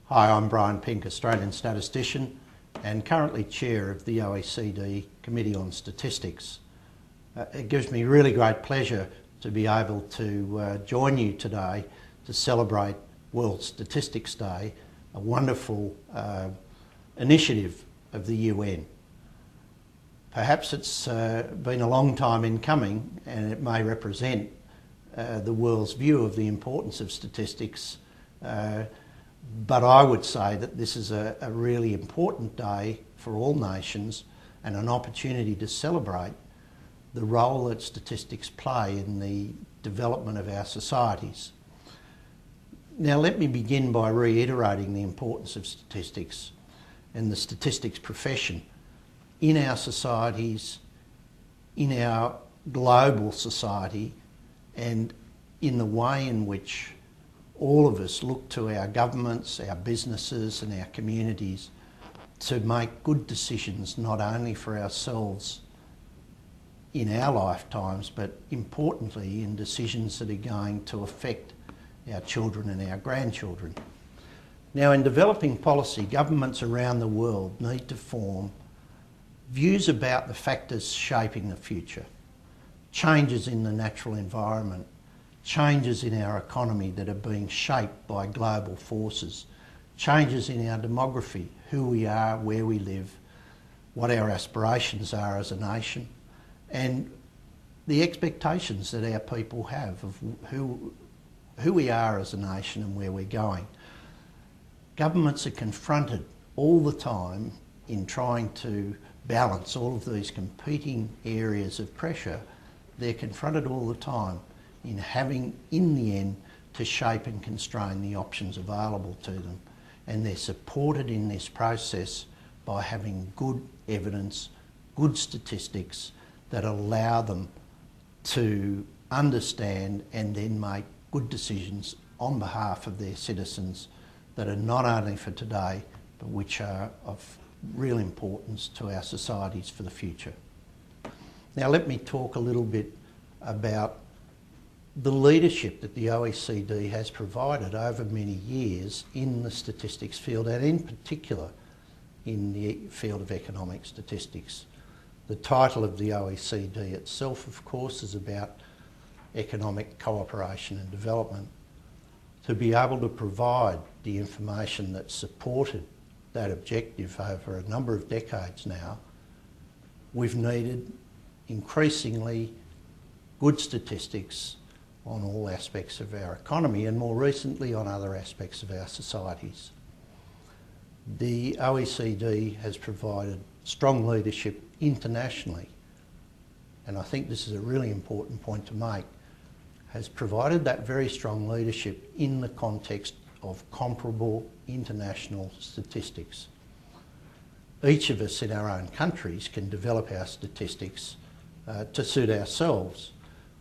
Hi, I'm Brian Pink, Australian statistician and currently Chair of the OECD Committee on Statistics. It gives me really great pleasure to be able to join you today to celebrate World Statistics Day, a wonderful initiative of the UN. Perhaps it's been a long time in coming, and it may represent the world's view of the importance of statistics, but I would say that this is a really important day for all nations and an opportunity to celebrate the role that statistics play in the development of our societies. Now, let me begin by reiterating the importance of statistics and the statistics profession in our societies, in our global society, and in the way in which all of us look to our governments, our businesses and our communities to make good decisions, not only for ourselves in our lifetimes, but importantly in decisions that are going to affect our children and our grandchildren. Now, in developing policy, governments around the world need to form views about the factors shaping the future, changes in the natural environment, changes in our economy that are being shaped by global forces, changes in our demography, who we are, where we live, what our aspirations are as a nation, and the expectations that our people have of who we are as a nation and where we're going. Governments are confronted all the time in trying to balance all of these competing areas of pressure. They're confronted all the time in having, in the end, to shape and constrain the options available to them. And they're supported in this process by having good evidence, good statistics that allow them to understand and then make good decisions on behalf of their citizens that are not only for today, but which are of real importance to our societies for the future. Now, let me talk a little bit about the leadership that the OECD has provided over many years in the statistics field, and in particular in the field of economic statistics. The title of the OECD itself, of course, is about economic cooperation and development. To be able to provide the information that supported that objective over a number of decades now, we've needed increasingly good statistics on all aspects of our economy and more recently on other aspects of our societies. The OECD has provided strong leadership internationally, and I think this is a really important point to make, has provided that very strong leadership in the context of comparable international statistics. Each of us in our own countries can develop our statistics to suit ourselves,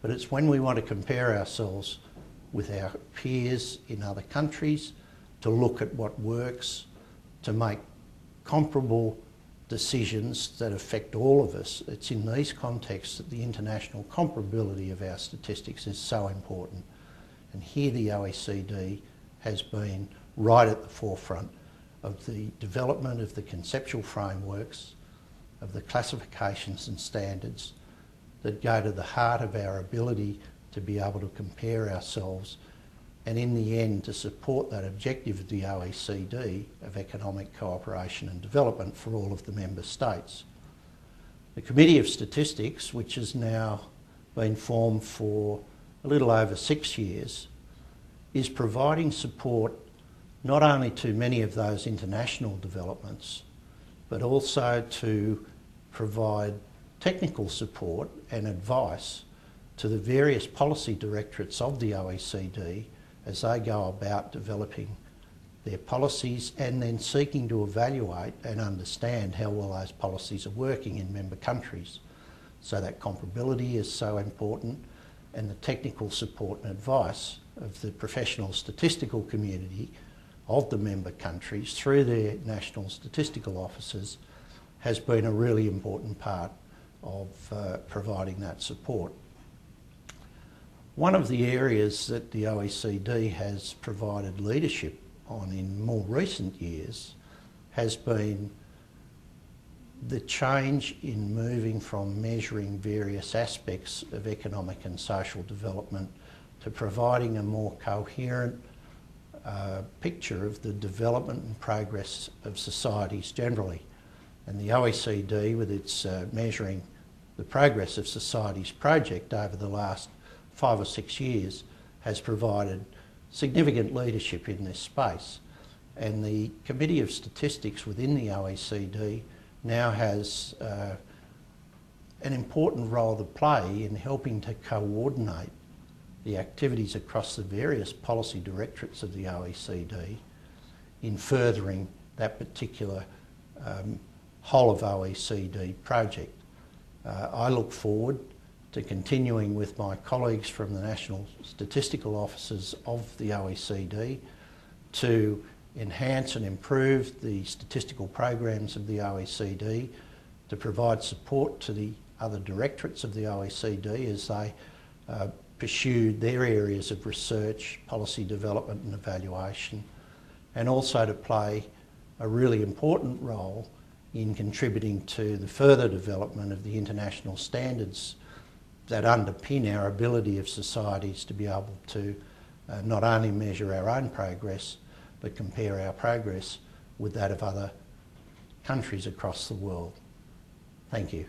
but it's when we want to compare ourselves with our peers in other countries, to look at what works, to make comparable decisions that affect all of us. It's in these contexts that the international comparability of our statistics is so important. And here the OECD has been right at the forefront of the development of the conceptual frameworks, of the classifications and standards that go to the heart of our ability to be able to compare ourselves and in the end to support that objective of the OECD of economic cooperation and development for all of the member states. The Committee of Statistics, which has now been formed for a little over 6 years, is providing support not only to many of those international developments, but also to provide technical support and advice to the various policy directorates of the OECD as they go about developing their policies and then seeking to evaluate and understand how well those policies are working in member countries. So that comparability is so important, and the technical support and advice of the professional statistical community of the member countries through their national statistical offices has been a really important part of providing that support. One of the areas that the OECD has provided leadership on in more recent years has been the change in moving from measuring various aspects of economic and social development to providing a more coherent picture of the development and progress of societies generally. And the OECD, with its Measuring the Progress of Societies project over the last 5 or 6 years, has provided significant leadership in this space. And the Committee of Statistics within the OECD now has an important role to play in helping to coordinate the activities across the various policy directorates of the OECD in furthering that particular whole of OECD project. I look forward to continuing with my colleagues from the National Statistical Offices of the OECD to enhance and improve the statistical programs of the OECD, to provide support to the other directorates of the OECD as they pursue their areas of research, policy development and evaluation, and also to play a really important role in contributing to the further development of the international standards that underpin our ability of societies to be able to not only measure our own progress, but compare our progress with that of other countries across the world. Thank you.